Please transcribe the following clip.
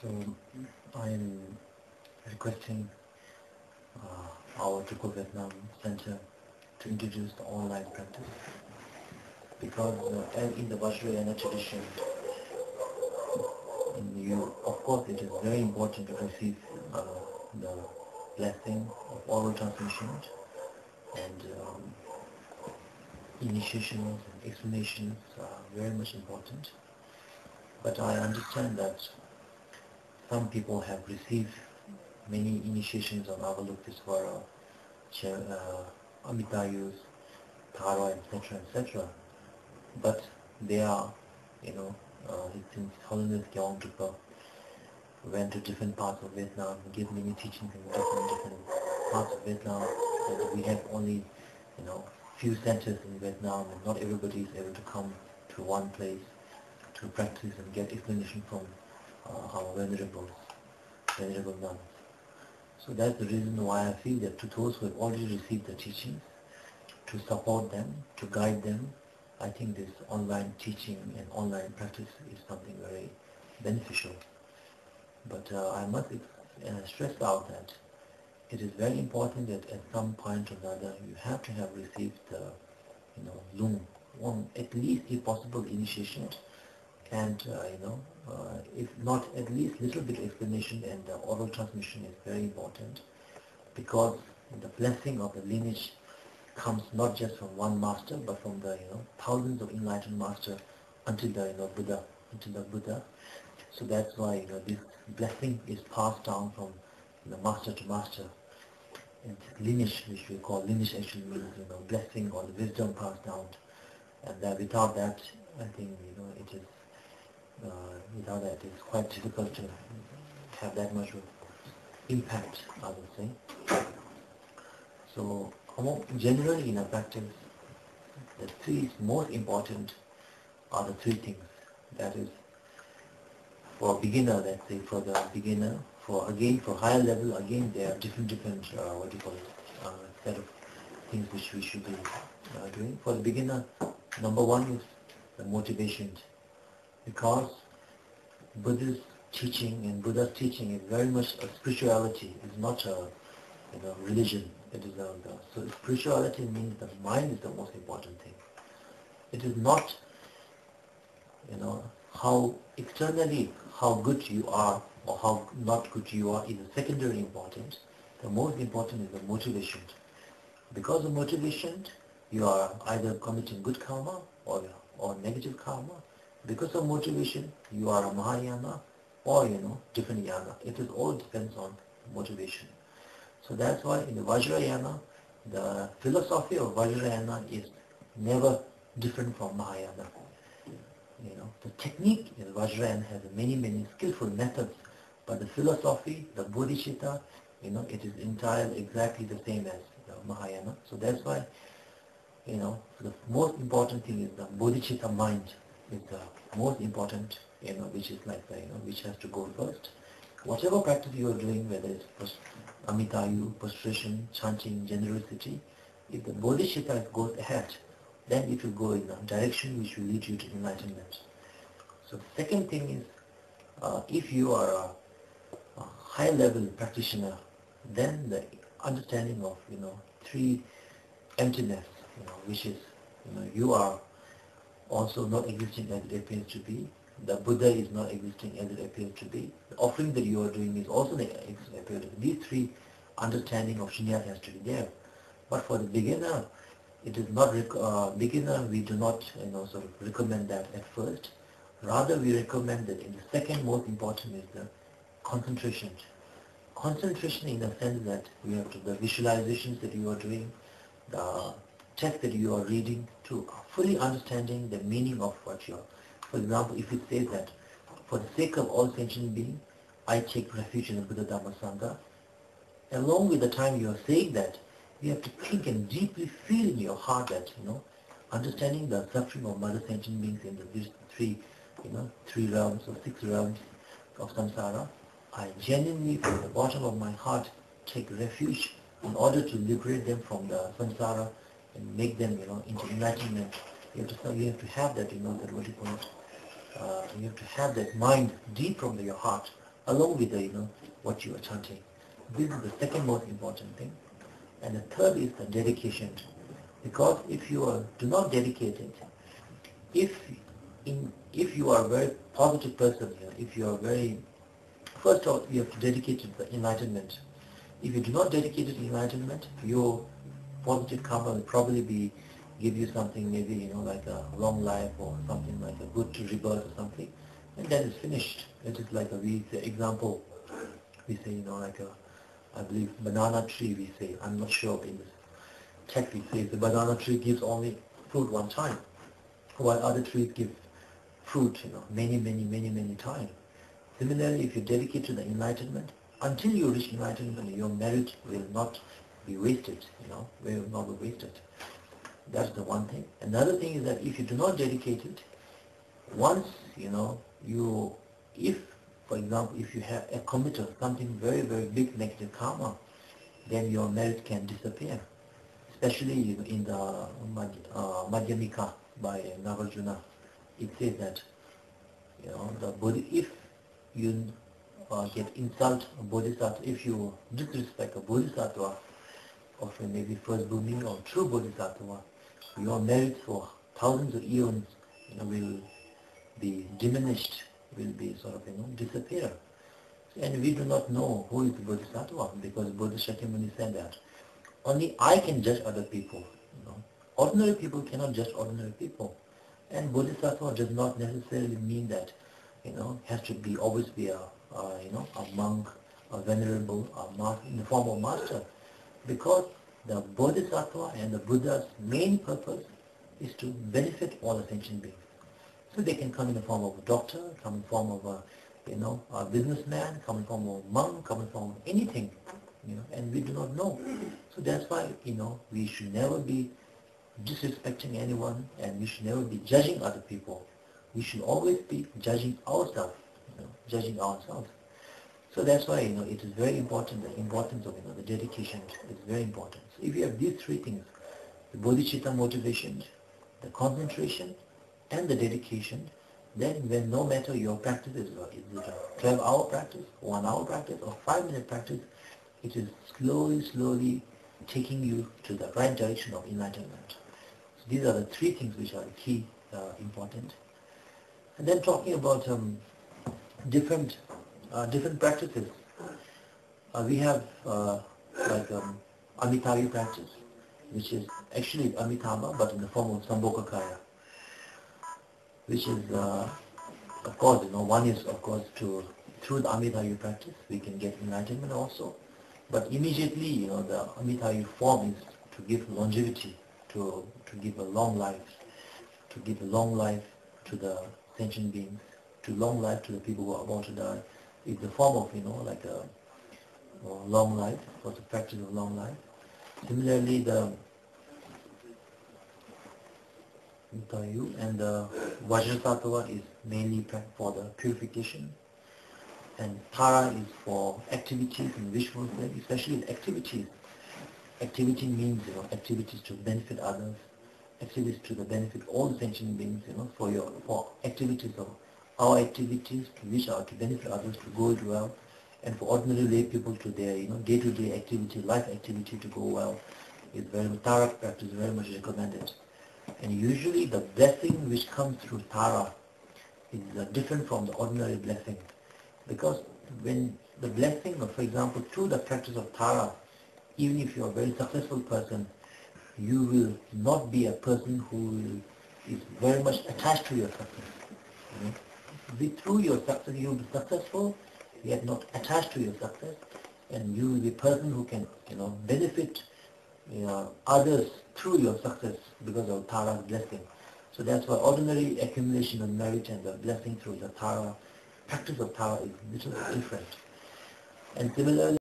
So I am requesting our Triple Vietnam Center to introduce the online practice because in the Vajrayana tradition, of course it is very important to receive the blessing of oral transmission and initiations and explanations are very much important. But I understand that some people have received many initiations on Avalokitesvara, Amitayus, Tara, etc., etc. But they are, since Holiness Kyong Drupa went to different parts of Vietnam, gave many teachings in different parts of Vietnam, and we have only, few centers in Vietnam, and not everybody is able to come to one place to practice and get explanation from our venerable nuns. So that's the reason why I feel that to those who have already received the teachings, to support them, to guide them, I think this online teaching and online practice is something very beneficial. But I must stress out that it is very important that at some point or another you have to have received the, lung, one at least if possible initiation, and if not at least little bit explanation, and the oral transmission is very important because the blessing of the lineage comes not just from one master but from the thousands of enlightened masters until the Buddha. So that's why this blessing is passed down from master to master. And lineage, which we call lineage, actually means blessing or the wisdom passed down. And that without that, I think it is without that it's quite difficult to have that much of impact, I would say. So generally in a practice, the three most important are the three things. That is, for a beginner, let's say for the beginner, for higher level, again there are different set of things which we should be doing. For the beginner, number one is the motivation, because Buddha's teaching is very much a spirituality. It's not a religion. It is so spirituality means the mind is the most important thing. It is not how externally how good you are or how not good you are is a secondary importance. The most important is the motivation. Because of motivation, you are either committing good karma or negative karma. Because of motivation, you are a Mahayana or different yana. It is all depends on motivation. So that's why in the Vajrayana, the philosophy of Vajrayana is never different from Mahayana. The technique in Vajrayana has many skillful methods, but the philosophy, the bodhicitta, it is entirely exactly the same as Mahayana. So that's why, the most important thing is the bodhicitta mind is the most important, which is like the, which has to go first. Whatever practice you are doing, whether it's Amitayu, prostration, chanting, generosity, if the bodhicitta goes ahead, then it will go in a direction which will lead you to enlightenment. So the second thing is, if you are a high level practitioner, then the understanding of three emptiness, which is you are also not existing as it appears to be. The Buddha is not existing as it appears to be. The offering that you are doing is also not appears to be. These three understanding of shunyata has to be there. But for the beginner, it is not beginner. We do not sort of recommend that at first. Rather, we recommend that in the second most important is the concentration. Concentration in the sense that you have to the visualizations that you are doing, the text that you are reading, to fully understanding the meaning of what you are. For example, if it says that for the sake of all sentient beings, I take refuge in the Buddha Dhamma Sangha, along with the time you are saying that, you have to think and deeply feel in your heart that, understanding the suffering of mother sentient beings in these three realms or six realms of samsara, I genuinely, from the bottom of my heart, take refuge in order to liberate them from the samsara and make them, into enlightenment. You have to have that, that what you call it, you have to have that mind deep from your heart along with the, what you are chanting. This is the second most important thing. And the third is the dedication. Because if you do not dedicate it, if you are a very positive person here, if you are very, first of all, you have to dedicate to the enlightenment. If you do not dedicate it to enlightenment, your positive karma will probably give you something, maybe, like a long life or something like a good rebirth or something, and then it's finished. It is like we say, example, we say, like I believe banana tree, we say, I'm not sure in this text we say the banana tree gives only fruit one time, while other trees give fruit, many times. Similarly, if you dedicate to the enlightenment, until you reach enlightenment, your merit will not be wasted, will not be wasted. That's the one thing. Another thing is that if you do not dedicate it, once, if, for example, if you have a committed something very, very big negative karma, then your merit can disappear. Especially in the Madhyamika by Nagarjuna, it says that, if you get insult a bodhisattva, if you disrespect a bodhisattva of maybe first blooming or true bodhisattva, your merit for thousands of eons, will be diminished, will be sort of, disappear. And we do not know who is the bodhisattva, because Bodhisattva Muni said that only I can judge other people. Ordinary people cannot judge ordinary people. And bodhisattva does not necessarily mean that, has to be always be a monk, a venerable, in the form of master. Because the bodhisattva and the Buddha's main purpose is to benefit all the sentient beings. So they can come in the form of a doctor, come in the form of a businessman, come in the form of a monk, come in the form of anything, and we do not know. So that's why, we should never be disrespecting anyone, and we should never be judging other people. We should always be judging ourselves, judging ourselves. So that's why, it is very important, the importance of, the dedication is very important. So if you have these three things, the bodhicitta motivation, the concentration, and the dedication, then when no matter your practice is it a 12-hour practice, 1-hour practice, or 5-minute practice, it is slowly taking you to the right direction of enlightenment. So these are the three things which are key, important. And then talking about different practices, we have like Amitabha practice, which is actually Amitabha, but in the form of Sambhogakaya, which is, of course, one is, of course, through the Amitabha practice, we can get enlightenment also. But immediately, the Amitabha form is to give longevity, to give a long life, to give a long life to the sentient beings, to long life to the people who are about to die. It's the form of, like a long life, for the practice of long life. Similarly, the Dayu and the Vajrasattva is mainly for the purification, and Tara is for activities in visual sense, especially activities. Activity means, activities to benefit others, activities to the benefit all the sentient beings, for activities of our activities which are to benefit others to go well, and for ordinary lay people to their, day-to-day activity, life activity to go well, is very much, Tara practice is very much recommended. And usually the blessing which comes through Tara is different from the ordinary blessing. Because when the blessing, for example, through the practice of Tara, even if you are a very successful person, you will not be a person who is very much attached to your success. Through your success, you will be successful, yet not attached to your success, and you will be a person who can, benefit others through your success because of Tara's blessing. So that's why ordinary accumulation of merit and the blessing through the Tara, practice of Tara is a little different. And similarly,